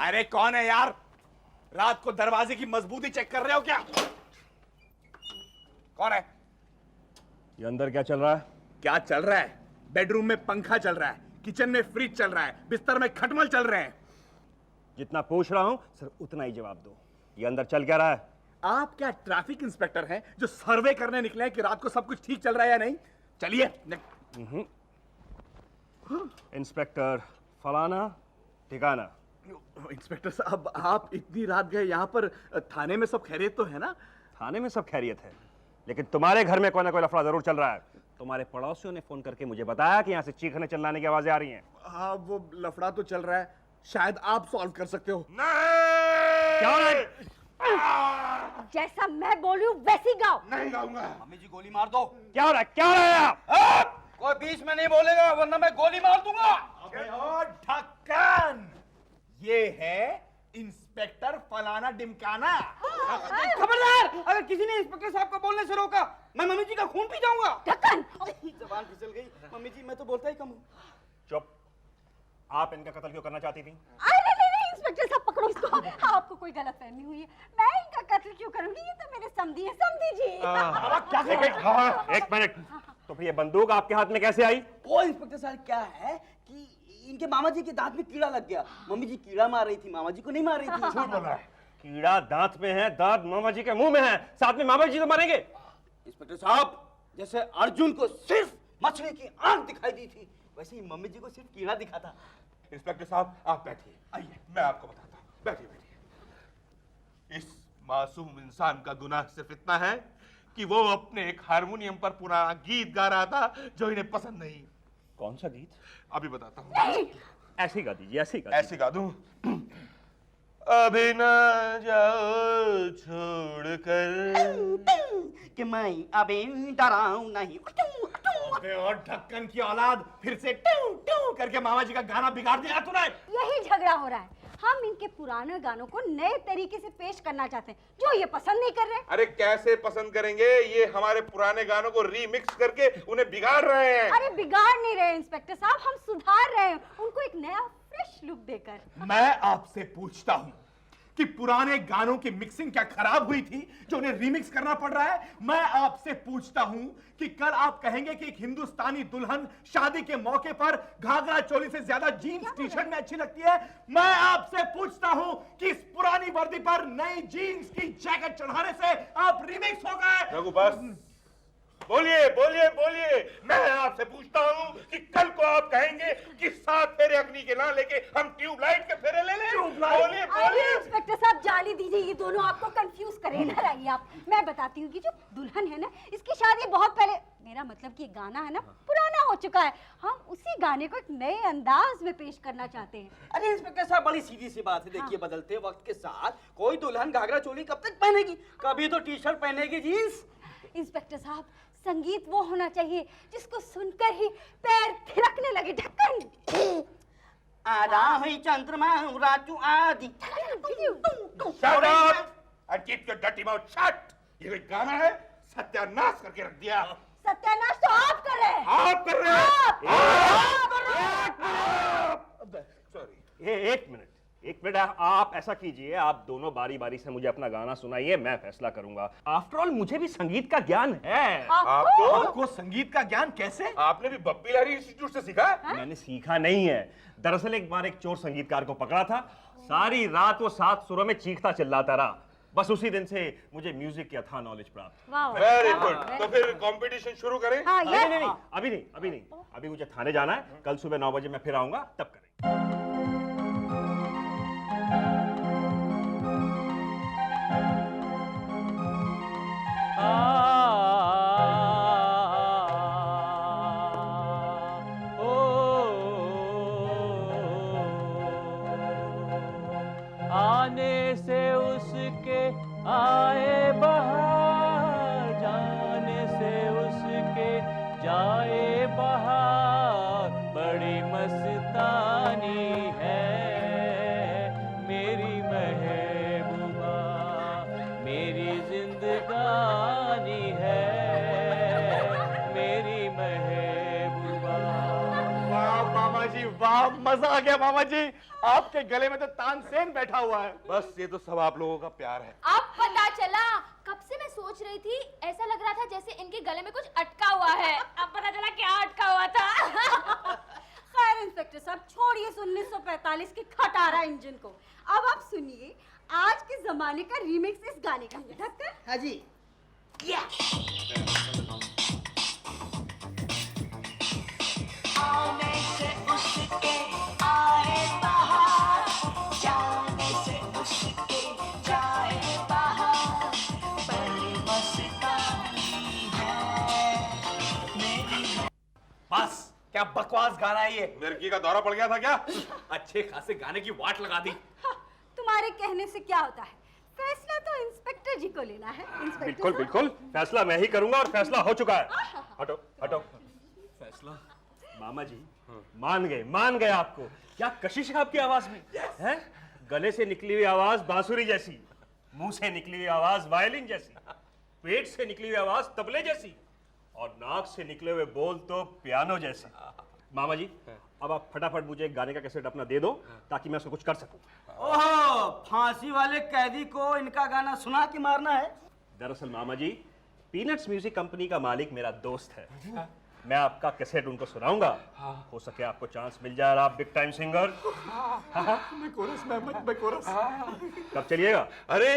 अरे कौन है यार? रात को दरवाजे की मजबूती चेक कर रहे हो क्या? कौन है? ये अंदर क्या चल रहा है? क्या चल रहा है? बेडरूम में पंखा चल रहा है, किचन में फ्रिज चल रहा है, बिस्तर में खटमल चल रहे हैं। जितना पूछ रहा हूं सिर्फ उतना ही जवाब दो। ये अंदर चल क्या रहा है? आप क्या ट्रैफिक इंस्पेक्टर हैं जो सर्वे करने निकले हैं कि रात को सब कुछ ठीक चल रहा है या नहीं? चलिए। इंस्पेक्टर फलाना ठिकाना। इंस्पेक्टर साहब, आप इतनी रात गए यहाँ पर, थाने में सब खैरियत तो है ना? थाने में सब खैरियत है, लेकिन तुम्हारे घर में कोई ना कोई लफड़ा जरूर चल रहा है। तुम्हारे पड़ोसियों ने फोन करके मुझे बताया कि यहाँ से चीखने चिल्लाने की आवाजें आ रही हैं। हाँ, वो लफड़ा तो चल रहा है, शायद आप सॉल्व कर सकते हो। नहीं! क्या हो रहा है? जैसा मैं बोलूं वैसी गाओ। नहीं गाऊंगा। मम्मी जी गोली मार दो। क्या हो रहा है? क्या हो रहा है? कोई बीच में नहीं बोलेगा वरना मैं गोली मार दूंगा। अबे ओ ढक्कन, ये है इंस्पेक्टर फलाना डिमकाना। खबरदार, अगर किसी ने इंस्पेक्टर साहब को बोलने से रोका मैं मम्मी जी का खून पी जाऊंगा। ढक्कन! जबान फिसल गई। मम्मी जी मैं तो बोलता ही कम हूँ। चुप। आप इनका कत्ल क्यों करना चाहती थी? नहीं, इंस्पेक्टर साहब पकड़ो इसको। आपको कोई गलतफहमी हुई है। मैं इनका कत्ल क्यों करूंगी? ये तो मेरे समधी हैं, समधी जी। एक मिनट। तो फिर ये बंदूक आपके हाथ में कैसे आई? वो इंस्पेक्टर साहब क्या है कि इनके मामा जी के दांत में कीड़ा लग गया। मम्मी जी कीड़ा मार रही थी, मामा जी को नहीं मार रही थी। झूठ बोल रहा है। कीड़ा दांत में है, दांत मामा जी के मुंह में है, साथ में मामा जी तो मरेंगे। इंस्पेक्टर साहब, जैसे अर्जुन को सिर्फ मछली की आंख दिखाई दी थी, वैसे ही मम्मी जी को सिर्फ कीड़ा दिखा था। इंस्पेक्टर साहब, आप बैठिए, आइए मैं आपको बताता हूँ। बैठिए बैठिए। इस मासूम इंसान का गुनाह सिर्फ इतना है कि वो अपने एक हारमोनियम पर पुराना गीत गा रहा था जो इन्हें पसंद नहीं। कौन सा गीत? अभी बताता हूँ। ऐसे ही गा दीजिए, ऐसे ही गा दीजिए। ऐसे गा दूं। अभी न जाओ छोड़कर कि मैं अभी डराऊं नहीं। अबे और ढक्कन की औलाद, फिर से टू टू करके मामा जी का गाना बिगाड़ दिया तूने। यही झगड़ा हो रहा है। हम इनके पुराने गानों को नए तरीके से पेश करना चाहते हैं, जो ये पसंद नहीं कर रहे। अरे कैसे पसंद करेंगे? ये हमारे पुराने गानों को रीमिक्स करके उन्हें बिगाड़ रहे हैं। अरे बिगाड़ नहीं रहे इंस्पेक्टर साहब, हम सुधार रहे हैं उनको एक नया फ्रेश लुक देकर। मैं आपसे पूछता हूँ कि पुराने गानों की मिक्सिंग क्या खराब हुई थी जो उन्हें रीमिक्स करना पड़ रहा है? मैं आपसे पूछता हूँ कि कल आप कहेंगे कि एक हिंदुस्तानी दुल्हन शादी के मौके पर घाघरा चोली से ज्यादा जीन्स टी शर्ट में अच्छी लगती है। मैं आपसे पूछता हूँ कि इस पुरानी वर्दी पर नई जीन्स की जैकेट चढ़ाने से आप रीमिक्स हो गए। रघु बस, बोलिए बोलिए बोलिए। मैं आपसे पूछता हूँ कि कल को आप कहेंगे कि 7 फेरे अग्नि के ना लेके हम ट्यूबलाइट के फेरे ले लें? बोलिए बोलिए। इंस्पेक्टर साहब जाली दीजिए, ये दोनों आपको कंफ्यूज करे ना रहिए आप। मैं बताती हूँ कि जो दुल्हन है ना, इसकी शादी बहुत पहले, मेरा मतलब कि गाना है ना पुराना हो चुका है। हम उसी गाने को एक नए अंदाज में पेश करना चाहते हैं। अरे इंस्पेक्टर साहब, बड़ी सीधी सी बात है। देखिए, बदलते वक्त के साथ कोई दुल्हन घाघरा चोली कब तक पहनेगी? कभी तो टी शर्ट पहनेगी, जीन्स। इंस्पेक्टर साहब, संगीत वो होना चाहिए जिसको सुनकर ही पैर थिरकने लगे। ढक्कन! आधा हुई चंद्रमा राजू आदि। Shut up and keep your dirty mouth shut। ये कोई गाना है? सत्यानाश करके रख दिया। सत्यानाश तो आप कर रहे हैं। आप कर रहे हैं। सॉरी। एक मिनट। आप ऐसा कीजिए, आप दोनों बारी बारी से मुझे अपना गाना सुनाइए, मैं फैसला करूंगा। आफ्टर ऑल मुझे भी संगीत का ज्ञान है। आपको संगीत का ज्ञान कैसे? आपने भी बप्पी लहरी इंस्टीट्यूट से सीखा? मैंने सीखा नहीं है। दरअसल एक बार एक चोर संगीतकार को पकड़ा था, सारी रात वो 7 सुरों में चीखता चिल्लाता रहा। बस उसी दिन से मुझे म्यूजिक की अथाह नॉलेज प्राप्त। Very good. तो फिर कंपटीशन शुरू करें? हाँ, नहीं, अभी नहीं। अभी मुझे थाने जाना है। कल सुबह 9 बजे मैं फिर आऊंगा, तब करेंगे। आने से उसके आए बहार, जाने से उसके जाए बहार। बड़ी मस्तानी है मेरी महबूबा, मेरी जिंदगानी है मेरी महबूबा। वाह मामा जी वाह, मजा आ गया मामा जी। आपके गले में तो तानसेन बैठा हुआ है। बस ये तो सब आप लोगों का प्यार है। अब पता चला। कब से मैं सोच रही थी, ऐसा लग रहा था जैसे इनके गले में कुछ अटका हुआ है। अब पता चला क्या अटका हुआ था। खैर इंस्पेक्टर साहब, छोड़िए 1945 के खटारा इंजन को। अब आप सुनिए आज के जमाने का रीमिक्स इस गाने का। ढक्कन। हाँ जी। आने से उसके आए बाहर, जाने से उसके जाए बाहर, बड़ी मस्तानी है मेरी। बस क्या बकवास गाना है ये। मिर्गी का दौरा पड़ गया था क्या? अच्छे खासे गाने की वाट लगा दी। हाँ, तुम्हारे कहने से क्या होता है, फैसला तो इंस्पेक्टर जी को लेना है। इंस्पेक्टर बिल्कुल साहब। बिल्कुल, फैसला मैं ही करूंगा और फैसला हो चुका है। हटो हटो। फैसला मामा जी मान गए आपको। क्या कशिश है आपकी आवाज में, हैं? गले से निकली हुई आवाज बांसुरी जैसी, मुंह से निकली हुई आवाज वायलिन जैसी, पेट से निकली हुई आवाज तबले जैसी, और नाक से निकले हुए बोल तो पियानो जैसे। मामा जी अब आप फटाफट मुझे एक गाने का कैसेट अपना दे दो ताकि मैं उसको कुछ कर सकूं। ओहो, फांसी वाले कैदी को इनका गाना सुना के मारना है। दरअसल मामा जी, पीनट्स म्यूजिक कंपनी का मालिक मेरा दोस्त है। मैं आपका कैसेट उनको सुनाऊंगा। हो सके आपको चांस मिल जाए और आप बिग टाइम सिंगर। मैं कोरस। कब चलिएगा? अरे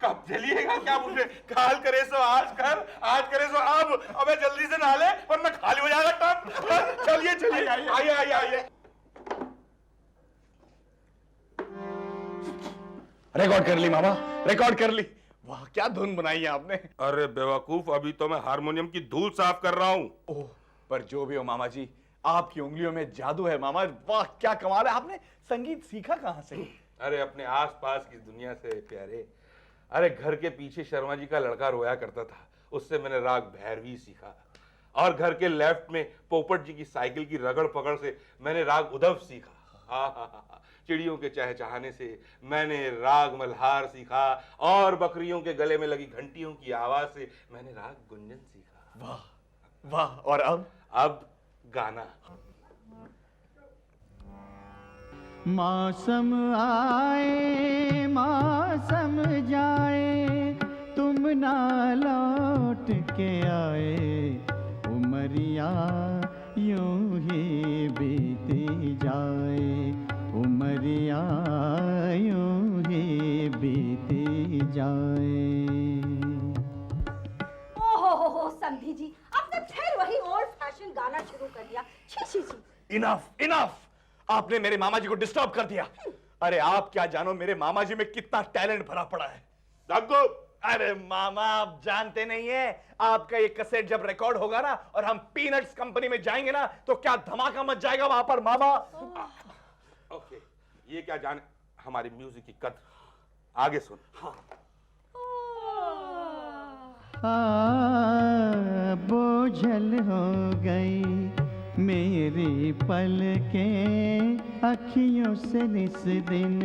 कब चलिएगा क्या मुझे? काल करे सो आज कर, आज करे सो अब। अबे जल्दी से नहा ले वरना खाली हो जाएगा टब। चलिए चलिए, आइए। रिकॉर्ड कर ली मामा, रिकॉर्ड कर ली। वाह क्या धुन बनाई है आपने। अरे बेवकूफ, अभी तो मैं हारमोनियम की धूल साफ कर रहा हूँ। ओह, पर जो भी हो मामा जी, आपकी उंगलियों में जादू है मामा। वाह क्या कमाल है। आपने संगीत सीखा कहाँ से? अरे अपने आसपास की दुनिया से प्यारे। अरे घर के पीछे शर्मा जी का लड़का रोया करता था, उससे मैंने राग भैरवी सीखा। और घर के लेफ्ट में पोपट जी की साइकिल की रगड़ पकड़ से मैंने राग उद्धव सीखा। हाँ, चिड़ियों के चहचहाने से मैंने राग मल्हार सीखा। और बकरियों के गले में लगी घंटियों की आवाज से मैंने राग गुंजन सीखा। वाह वाह। और अब गाना। मौसम आए मौसम जाए, तुम ना लौट के आए, उमरिया यूं ही बीती जाए, उमरिया यूं ही बीती जाए। ओहो समधी जी, आपने फिर वही ओल्ड फैशन गाना शुरू कर दिया। छी। इनफ। आपने मेरे मामा जी को डिस्टर्ब कर दिया। अरे आप क्या जानो मेरे मामा जी में कितना टैलेंट भरा पड़ा है। जागो। अरे मामा आप जानते नहीं है, आपका ये कैसेट जब रिकॉर्ड होगा ना और हम पीनट्स कंपनी में जाएंगे ना तो क्या धमाका मच जाएगा वहां पर मामा। ओके, ये क्या जाने हमारी म्यूजिक की कदर। आगे सुन। बोझल हो गई मेरी पलकें, अखियों से निस दिन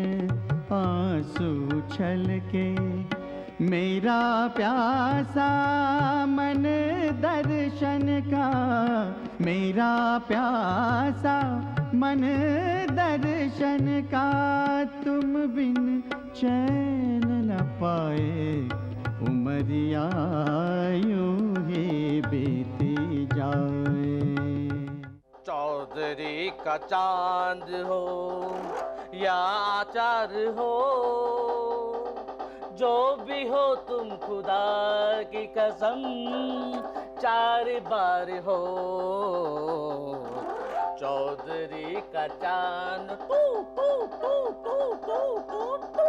आंसू छलके, मेरा प्यासा मन दर्शन का, मेरा प्यासा मन दर्शन का, तुम बिन चैन न पाए, उमरिया यूं ही बीती जाए। चौधरी का चांद हो या आचार हो, जो भी हो तुम खुदा की कसम चार बार हो। चौधरी का चांद टू टू टू टू टू टू टू।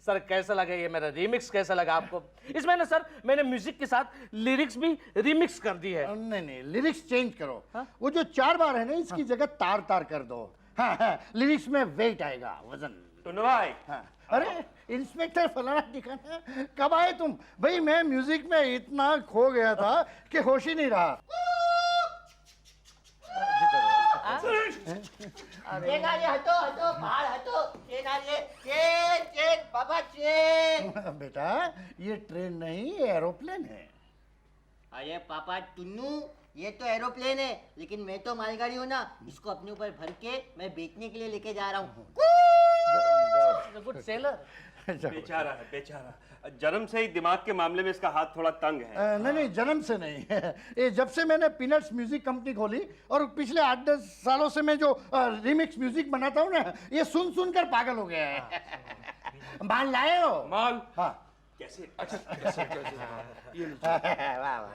सर कैसा लगा ये मेरा रीमिक्स, कैसा लगा आपको? इसमें ना सर मैंने म्यूजिक के साथ लिरिक्स भी रीमिक्स कर दी है। नहीं लिरिक्स चेंज करो। वो जो 4 बार है ना इसकी जगह तार तार कर दो। हाँ, लिरिक्स में वेट आएगा, वजन। टुन्नू भाई। हाँ। अरे इंस्पेक्टर फलाना ठिकाना, कब आए तुम? भाई मैं म्यूजिक में इतना खो गया था कि होश ही नहीं रहा। हटो बाहर हटो। चेन पापा चेन। बेटा ये ट्रेन नहीं एरोप्लेन है। अरे पापा टुन्नू, ये तो एरोप्लेन है, लेकिन मैं तो मालगाड़ी हूँ ना, इसको अपने ऊपर भर के मैं बेचने के लिए लेके जा रहा हूँ। Good seller. बेचारा है बेचारा, जन्म से ही दिमाग के मामले में इसका हाथ थोड़ा तंग है। नहीं जन्म से नहीं ये जब से मैंने पीनट्स म्यूजिक कंपनी खोली और पिछले 8-10 सालों से मैं जो रिमिक्स म्यूजिक बनाता हूँ ना, ये सुन सुन कर पागल हो गया है। माल लाए हो? माल? हाँ। कैसे? अच्छा कैसे कैसे? ये लो। वाह वाह।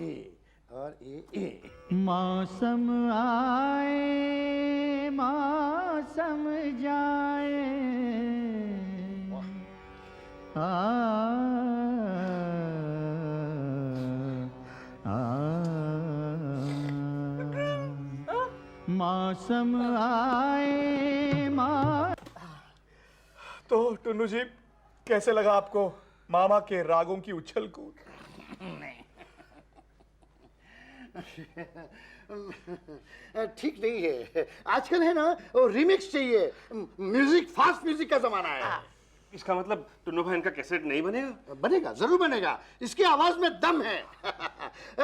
ए और ए। मौसम आए मौसम जाए, मौसम आए तो टुन्नू जी, कैसे लगा आपको मामा के रागों की उछल कूद? ठीक नहीं है, आजकल है ना वो रिमिक्स चाहिए, म्यूजिक फास्ट म्यूजिक का जमाना है। इसका मतलब टुन्नू भाई इनका कैसेट नहीं बनेगा? बनेगा, जरूर बनेगा, इसकी आवाज में दम है।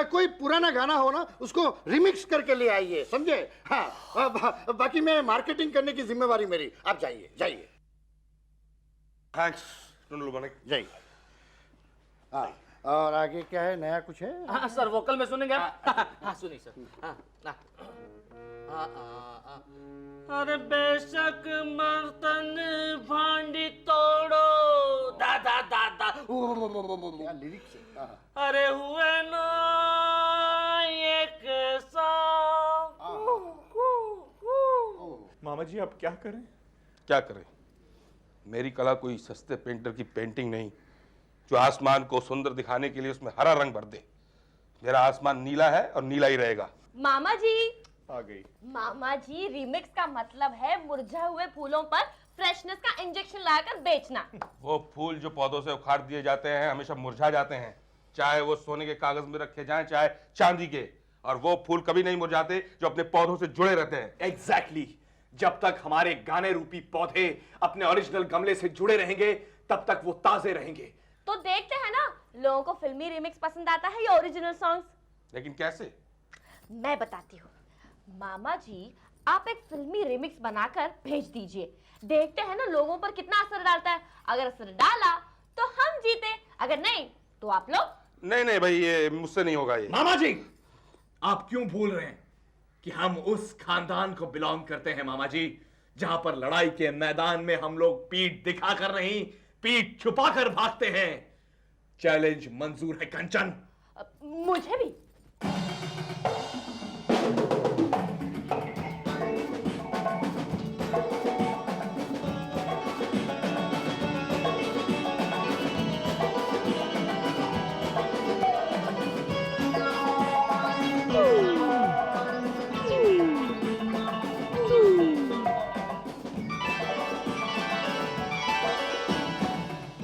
कोई पुराना गाना हो ना, उसको रिमिक्स करके ले आइए, समझे? हाँ, बाकी मैं मार्केटिंग करने की जिम्मेवारी मेरी, आप जाइए जाइए। थैंक्स टुन्नू बने। जाइए। हाँ, और आगे क्या है, नया कुछ है? हाँ सर, वोकल में सुनेंगे आप? हाँ सुनिए सर। अरे बेशक मर्तन भांडी तोड़ो दादा दादा, क्या लिरिक्स है? अरे हुए ना एक मामा जी, अब क्या करें? क्या करें? मेरी कला कोई सस्ते पेंटर की पेंटिंग नहीं जो आसमान को सुंदर दिखाने के लिए उसमें हरा रंग भर दे। मेरा आसमान नीला है और नीला ही रहेगा। मामा जी, आ गई। मामा जी, रिमिक्स का मतलब है मुरझाए हुए फूलों पर फ्रेशनेस का इंजेक्शन लगाकर बेचना। वो फूल जो पौधों से उखाड़ दिए जाते हैं हमेशा मुरझा जाते हैं, चाहे वो सोने के कागज में रखे जाएं चाहे चांदी के, और वो फूल कभी नहीं मुरझाते जो अपने पौधों से जुड़े रहते हैं। एग्जैक्टली। जब तक हमारे गाने रूपी पौधे अपने ओरिजिनल गमले से जुड़े रहेंगे, तब तक वो ताजे रहेंगे। तो देखते हैं ना, लोगों को फिल्मी रिमिक्स पसंद आता है या ओरिजिनल सॉन्ग्स? लेकिन कैसे? मैं बताती हूँ। मामा जी, आप एक फिल्मी रिमिक्स बनाकर भेज दीजिए, देखते हैं ना लोगों पर कितना असर डालता है। अगर असर डाला तो हम जीते, अगर नहीं तो आप लोग। नहीं नहीं भाई, ये मुझसे नहीं होगा ये। मामा जी, आप क्यों भूल रहे हैं कि हम उस खानदान को बिलोंग करते हैं मामा जी, जहां पर लड़ाई के मैदान में हम लोग पीठ दिखाकर नहीं, पीठ छुपाकर भागते हैं। चैलेंज मंजूर है कंचन? मुझे भी।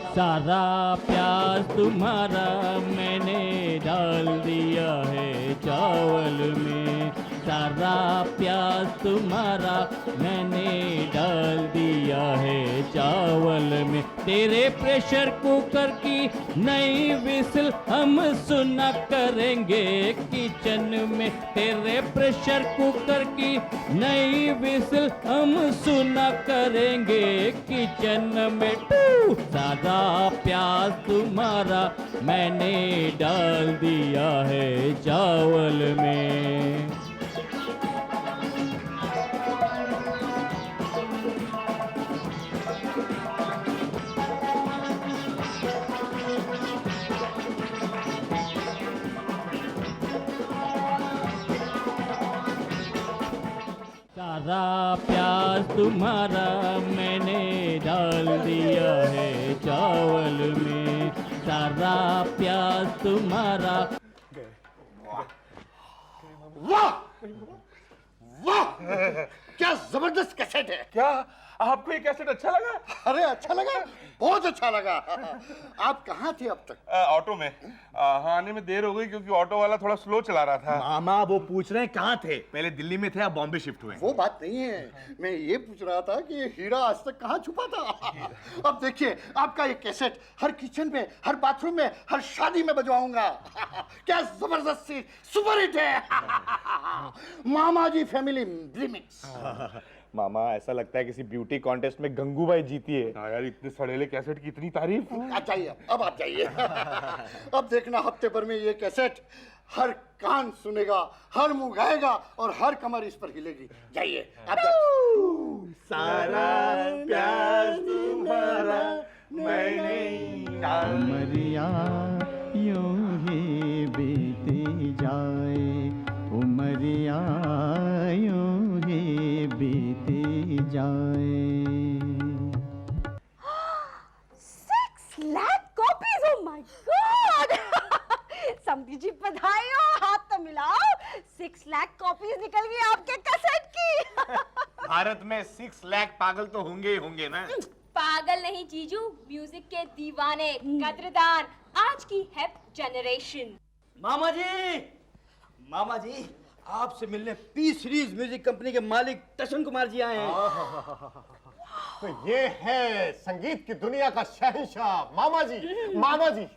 सारा प्याज तुम्हारा मैंने डाल दिया है चावल में, सारा प्याज तुम्हारा मैंने डाल दिया है चावल में। तेरे प्रेशर कुकर की नई विसल हम सुना करेंगे किचन में, तेरे प्रेशर कुकर की नई विसल हम सुना करेंगे किचन में। सारा प्याज तुम्हारा मैंने डाल दिया है चावल में। सारा प्याज तुम्हारा मैंने डाल दिया है चावल में, सारा प्याज तुम्हारा। वाह वाह, क्या जबरदस्त कैसेट है। क्या आपको ये कैसेट अच्छा लगा? अरे अच्छा लगा, बहुत अच्छा लगा। आप कहाँ थे अब तक? ऑटो में। हाँ, आने में देर हो गई क्योंकि ऑटो वाला थोड़ा स्लो चला रहा था। मामा वो पूछ रहे हैं कहाँ थे? पहले दिल्ली में थे, अब बॉम्बे शिफ्ट हुए। वो बात नहीं है, मैं ये पूछ रहा था कि ये हीरा आज तक कहाँ छुपा था। अब देखिए, आपका ये कैसेट हर किचन में, हर बाथरूम में, हर शादी में बजवाऊंगा। क्या जबरदस्ती सुपर हिट है। मामा जी फैमिली रिमिक्स। मामा ऐसा लगता है किसी ब्यूटी कॉन्टेस्ट में गंगूबाई जीती है। हाँ यार, इतने सड़ेले कैसेट की इतनी तारीफ। आप जाइए, अब आप जाइए। अब देखना हफ्ते भर में ये कैसेट हर कान सुनेगा, हर मुंह गाएगा और हर कमर इस पर हिलेगी। जाइए आप सारा प्यार तुम्हारा मैंने उमरिया यूं ही बीती जाए, उमरिया यूं ही बीती जाए। 6 lakh copies, oh my God. समधी जी बधाई हो, हाथ तो मिलाओ। 6 लाख कॉपीज निकल गई आपके कैसेट की। भारत में 6 लाख पागल तो होंगे ही होंगे ना। पागल नहीं जीजू, म्यूजिक के दीवाने, कद्रदान, आज की हेप जनरेशन। मामा जी आपसे मिलने पी सीरीज म्यूजिक कंपनी के मालिक टशन कुमार जी आए हैं। तो ये है संगीत की दुनिया का शहंशाह मामा जी। मामा जी,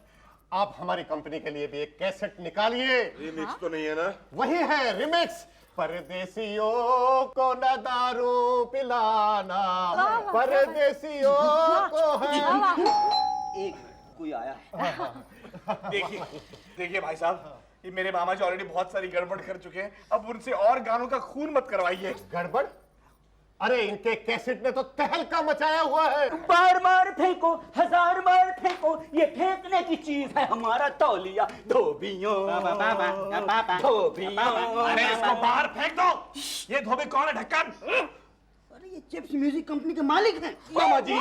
आप हमारी कंपनी के लिए भी एक कैसेट निकालिए। रिमिक्स तो नहीं है ना? वही है रिमिक्स। परदेसियों को न दारू पिलाना, परदेसियों को है। एक कोई आया है। देखिए भाई साहब, ये मेरे मामा जी ऑलरेडी बहुत सारी गड़बड़ कर चुके हैं, अब उनसे और गानों का खून मत करवाइए। गड़बड़? अरे इनके कैसेट ने तो तहलका मचाया हुआ है। बार बार फेंको, हजार बार फेंको, ये फेंकने की चीज है हमारा तौलिया। धोबियों धोबियों। अरे इसको बाहर फेंक दो। ये धोबी कौन है? ढक्कन। अरे ये चिप्स म्यूजिक कंपनी के मालिक हैं। मामा जी,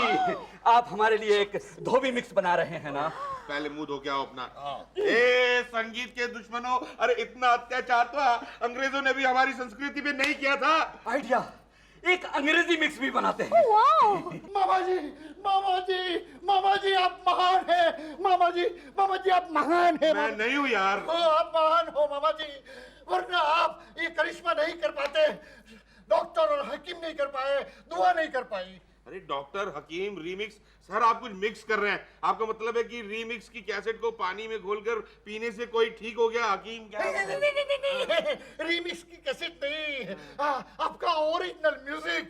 आप हमारे लिए एक धोबी मिक्स बना रहे हैं ना? पहले मुंह धो के आओ अपना। ए संगीत के दुश्मनों, अरे इतना अत्याचार तो अंग्रेजों ने भी हमारी संस्कृति पे नहीं किया था। आइडिया, एक अंग्रेजी मिक्स भी बनाते हैं। मामा जी आप महान हैं। मामा जी आप महान हैं। मैं नहीं हूँ यार। आप महान हो मामा जी, वरना आप ये करिश्मा नहीं कर पाते। डॉक्टर और हकीम नहीं कर पाए, दुआ नहीं कर पाई। अरे डॉक्टर, हकीम, रीमिक्स, सर आप कुछ मिक्स कर रहे हैं। आपका मतलब है कि रीमिक्स की कैसेट को पानी में घोलकर पीने से कोई ठीक हो गया? हकीम क्या? नहीं, रीमिक्स की कैसेट नहीं, आपका ओरिजिनल म्यूजिक,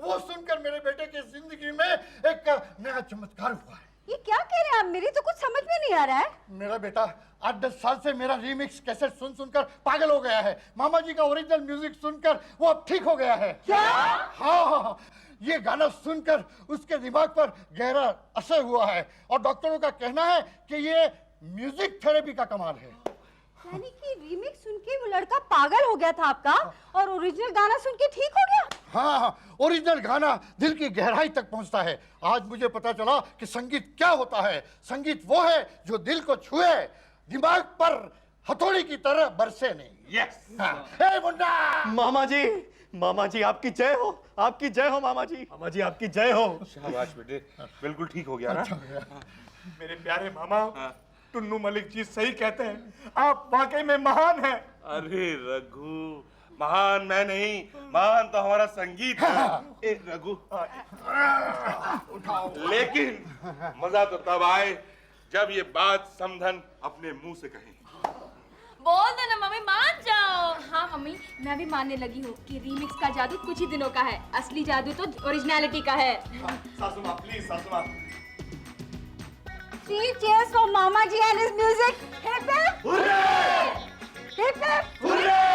वो सुनकर मेरे बेटे की जिंदगी में एक नया चमत्कार हुआ है। ये क्या कह रहे हैं आप? मेरी तो कुछ समझ में नहीं आ रहा है। मेरा बेटा 8-10 साल से मेरा रीमिक्स कैसेट सुन सुनकर पागल हो गया है। मामा जी का ओरिजिनल म्यूजिक सुनकर वो अब ठीक हो गया है। क्या? हाँ, ये गाना सुनकर उसके दिमाग पर गहरा असर हुआ है और डॉक्टरों का कहना है कि ये म्यूजिक थेरेपी का कमाल है। यानी कि रीमिक्स सुन के वो लड़का पागल हो गया था आपका और ओरिजिनल गाना सुन के ठीक हो गया। हाँ, ओरिजिनल गाना दिल की गहराई तक पहुंचता है। आज मुझे पता चला कि संगीत क्या होता है। संगीत वो है जो दिल को छुए, दिमाग पर हथौड़ी की तरह बरसे नहीं। यस। हे मुन्ना! मामा जी आपकी जय हो, आपकी जय हो मामा जी। मामा जी आपकी जय हो। शाबाश बेटे, बिल्कुल ठीक हो गया ना? मेरे प्यारे मामा, टुन्नू मलिक जी सही कहते हैं, आप वाकई में महान हैं। अरे रघु, महान मैं नहीं, महान तो हमारा संगीत है। ए रघु, लेकिन मजा तो तब आए जब ये बात समधन अपने मुंह से कहे। बोल दो ना मम्मी, मान जाओ। हाँ मम्मी, मैं भी मानने लगी हूँ कि रीमिक्स का जादू कुछ ही दिनों का है, असली जादू तो ओरिजिनलिटी का है। सासू माँ प्लीज, सासू माँ। 3 cheers for Mama ji and his music. Hip hip! Hooray! Hip hip! Hooray!